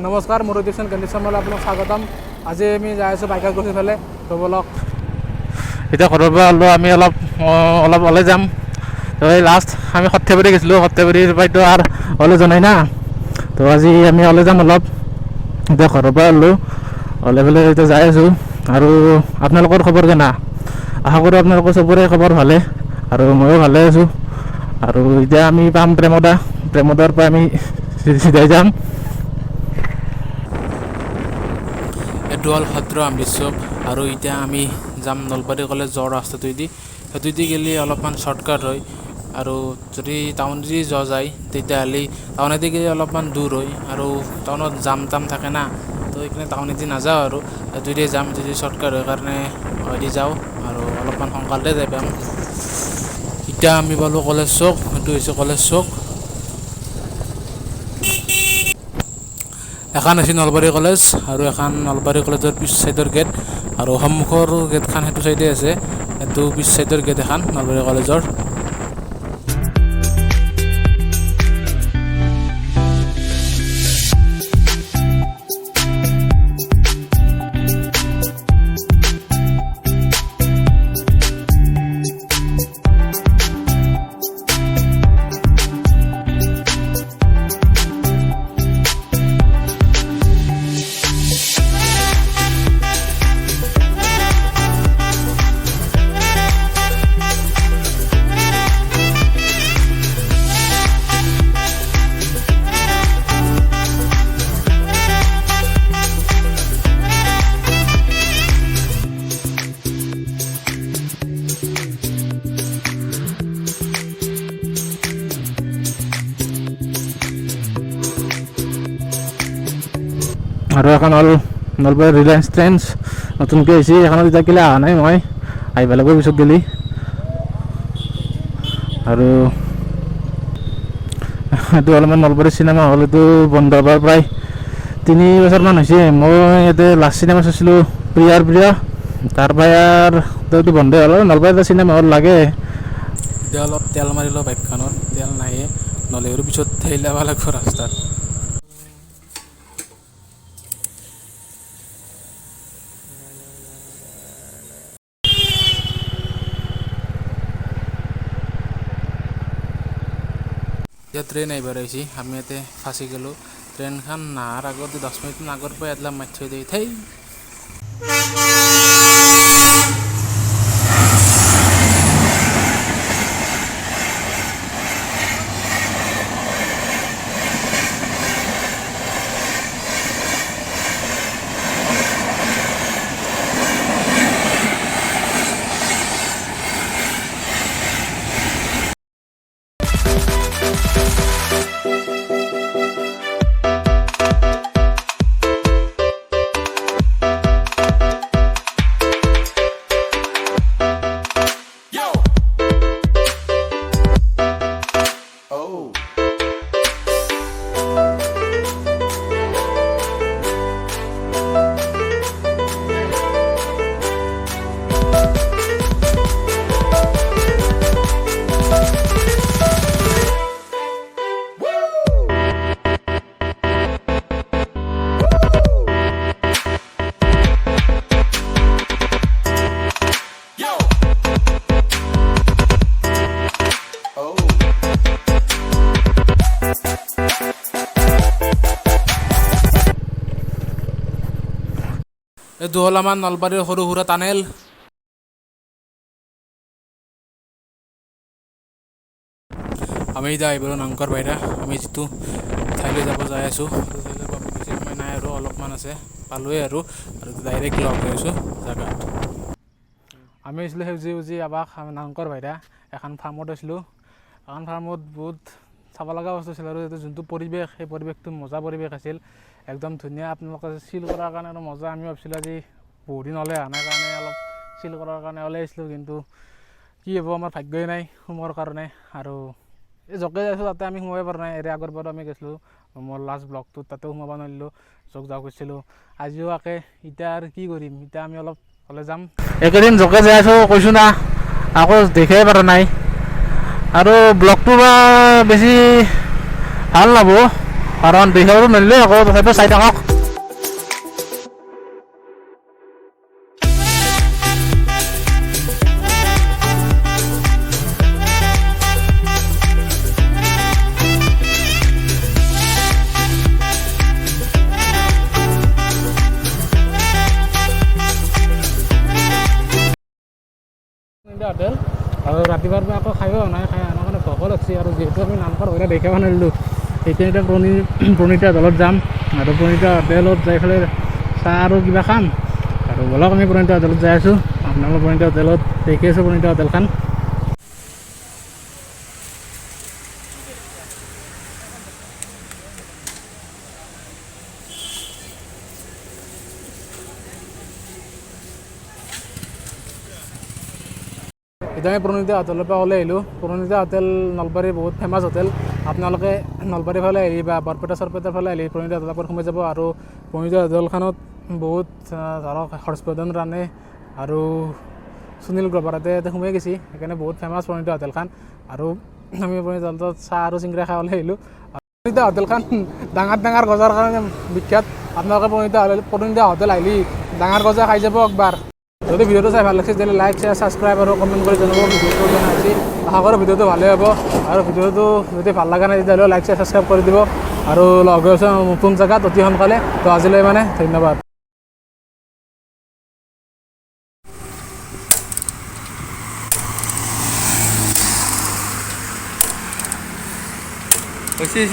নমস্কাৰ, মোৰ উদ্দেশ্যন কণ্ডিশ্যনলৈ আপোনাক স্বাগতম। আজি আমি যাই আছোঁ বাইকত গৈ পেলাই কেবলক। এতিয়া ঘৰৰ পৰা হ'লেও আমি অলপ ওলাই যাম। তো এই লাষ্ট আমি সৰ্থেবাৰী গৈছিলোঁ, সৰ্থেবাৰীৰ পৰাতো আৰু ওলাই যোৱা নাই না। তো আজি আমি ওলাই যাম অলপ। এতিয়া ঘৰৰ পৰা হ'লেও ওলাই পেলাই এতিয়া যাই আছোঁ। আৰু আপোনালোকৰ খবৰ কেনে? আশা কৰোঁ আপোনালোকৰ চবৰে খবৰ ভালে, আৰু ময়ো ভালে আছোঁ। আৰু এতিয়া আমি পাম প্ৰেমদাৰ পৰা আমি চিধাই যাম। এইটো হ'ল সত্ৰ আমৃতসৰ, আৰু এতিয়া আমি যাম নলবাৰী কলেজ যোৱাৰ ৰাস্তাটোৱেদি। সেইটোৱেদি গ'লে অলপমান শ্বৰ্টকাট হয়, আৰু যদি টাউনেদি যোৱা যায় তেতিয়াহ'লে টাউনেদি গ'লে অলপমান দূৰ হয়, আৰু টাউনত জাম থাকে না। তো সেইকাৰণে টাউনেদি নাযাওঁ, আৰু সেইটোৱেদি যাম। যদি শ্বৰ্টকাট হয় কাৰণে দি যাওঁ, আৰু অলপমান সোনকালতে যাই পাম। এতিয়া আমি পালোঁ কলেজ চৌক। সেইটো হৈছে কলেজ চৌক। এখন হৈছে নলবাৰী কলেজ, আৰু এখন নলবাৰী কলেজৰ পিছ চাইডৰ গেট, আৰু সন্মুখৰ গেটখন সেইটো চাইডে আছে। সেইটো পিছ চাইডৰ গেট এখন নলবাৰী কলেজৰ। আৰু এখন হ'ল নলবাৰী ৰিলায়েন্স ট্ৰেণ্ডছ, নতুনকৈ আহিছে। এখনত এতিয়া কেলে অহা নাই, মই আহিব লাগিব পিছত গ'লি। আৰু এইটো অলপমান নলবাৰী চিনেমা হল, এইটো বন্ধ হোৱাৰ প্ৰায় 3 বছৰমান হৈছে। মই ইয়াতে লাষ্ট চিনেমা চাইছিলোঁ প্ৰিয়, তাৰ পৰাই আৰু এইটো বন্ধই হ'ল। নলবাৰীত চিনেমা হল লাগে। এতিয়া অলপ তেল মাৰিলোঁ বাইকখনত, তেল নাহে, নহ'লে আৰু পিছত ঠেলি যাব লাগিব ৰাস্তাত। এতিয়া ট্ৰেইন আহিবাৰ আহিছে, আমি ইয়াতে ফাঁচি গ'লোঁ। ট্ৰেইনখন নাহাৰ আগতে 10 মিনিটমান আগৰ পৰাই এডলা মাতি থৈ দিয়ে। থেই এইটো হ'ল আমাৰ নলবাৰীৰ সৰু সুৰা টানেল। আমি এতিয়া আহিলোঁ নাংকৰ বহাইৰা। আমি যিটো ঠাইলৈ যাব যাই আছোঁ, ঠাইলৈ বেছি সময় নাই, আৰু অলপমান আছে, পালোৱে আৰু ডাইৰেক্ট লগ হৈ আছোঁ জেগাত। আমি আহিছিলোঁ সেউজি আৱাস নাংকৰ বহাইৰা। এখন ফাৰ্মত আছিলোঁ। এখন ফাৰ্মত বহুত চাব লগা বস্তু আছিল, আৰু এইটো যোনটো পৰিৱেশ, সেই পৰিৱেশটো মজা পৰিৱেশ আছিল, একদম ধুনীয়া। আপোনালোকে চিল কৰাৰ কাৰণে আৰু মজা। আমি ভাবিছিলোঁ আজি বহুত দিন ওলাই অহা নাই কাৰণে অলপ চিল কৰাৰ কাৰণে ওলাই আহিছিলোঁ, কিন্তু কি হ'ব, আমাৰ ভাগ্যই নাই সোমোৱাৰ কাৰণে। আৰু এই য'কে যাইছোঁ তাতে আমি সোমাব পৰা নাই। আগৰ পৰা আমি গৈছিলোঁ মোৰ লাষ্ট ব্লগটোত, তাতেও সোমাব নোৱাৰিলোঁ, য'ক যাওঁ গৈছিলোঁ। আজিও আকে। এতিয়া আৰু কি কৰিম, এতিয়া আমি অলপ ওলাই যাম। এইকেইদিন য'কে যাই আছোঁ কৈছোঁ না, আকৌ দেখাই পৰা নাই। আৰু ব্লগটো বা বেছি ভাল নহ'ব, কাৰণ দেখাব নোৱাৰিলে আকৌ তথাপিও চাই থাকক। হোটেল আৰু ৰাতিপুৱাৰ পৰা আকৌ খায়ো নাই, খাই আমাৰ কাৰণে ভোকো লাগছে আৰু যিহেতু আমি নানকৰ বঢ়িয়া দেখাব নোৱাৰিলোঁ সেইকাৰণে এতিয়া প্ৰণীতা হোটেলত যাম আৰু প্ৰণীতা হোটেলত যাই পেলাই চাহ আৰু কিবা খাম আৰু ব'লক আমি প্ৰণীতা হোটেলত যাই আছোঁ। আপোনালোক প্ৰণীতা হোটেলত দেখি আছোঁ প্ৰণীতা হোটেলখন। এতিয়া আমি প্ৰণীতা হোটেলৰ পৰা ওলাই আহিলোঁ। প্ৰণীতা হোটেল নলবাৰীৰ বহুত ফেমাছ হোটেল। আপোনালোকে নলবাৰীৰ ফালে আহি বা বৰপেটা চৰপেটাৰ ফালে আহি প্ৰণীতা হোটেলৰ পৰা সোমাই যাব আৰু প্ৰণীতা হোটেলখনত বহুত ধৰক হৰ্ষবৰ্ধন ৰাণে আৰু সুনীল গ্ৰভাৰতে সোমাই গৈছে, সেইকাৰণে বহুত ফেমাছ প্ৰণীতা হোটেলখন। আৰু আমি প্ৰণীতা হোটেলত চাহ আৰু চিংৰা খাই ওলাই আহিলোঁ। প্ৰণীতা হোটেলখন ডাঙৰ ডাঙৰ গজাৰ কাৰণে বিখ্যাত। আপোনালোকে প্ৰণীতা হোটেল আহিলে ডাঙৰ গজা খাই যাব একবাৰ। যদি ভিডিঅ'টো চাই ভাল লাগিছে তেতিয়াহ'লে লাইক, শ্বেয়াৰ, ছাবস্ক্ৰাইব আৰু কমেণ্ট কৰি জনাব ভিডিঅ'টো কেনে হৈছে। আশা কৰোঁ ভিডিঅ'টো ভালেই হ'ব আৰু ভিডিঅ'টো যদি ভাল লগা নাই তেতিয়াহ'লে লাইক, শ্বেয়াৰ, ছাবস্ক্ৰাইব কৰি দিব আৰু লগ হৈ আছোঁ নতুন জেগাত অতি সোনকালে। তো আজিলৈ ধন্যবাদ।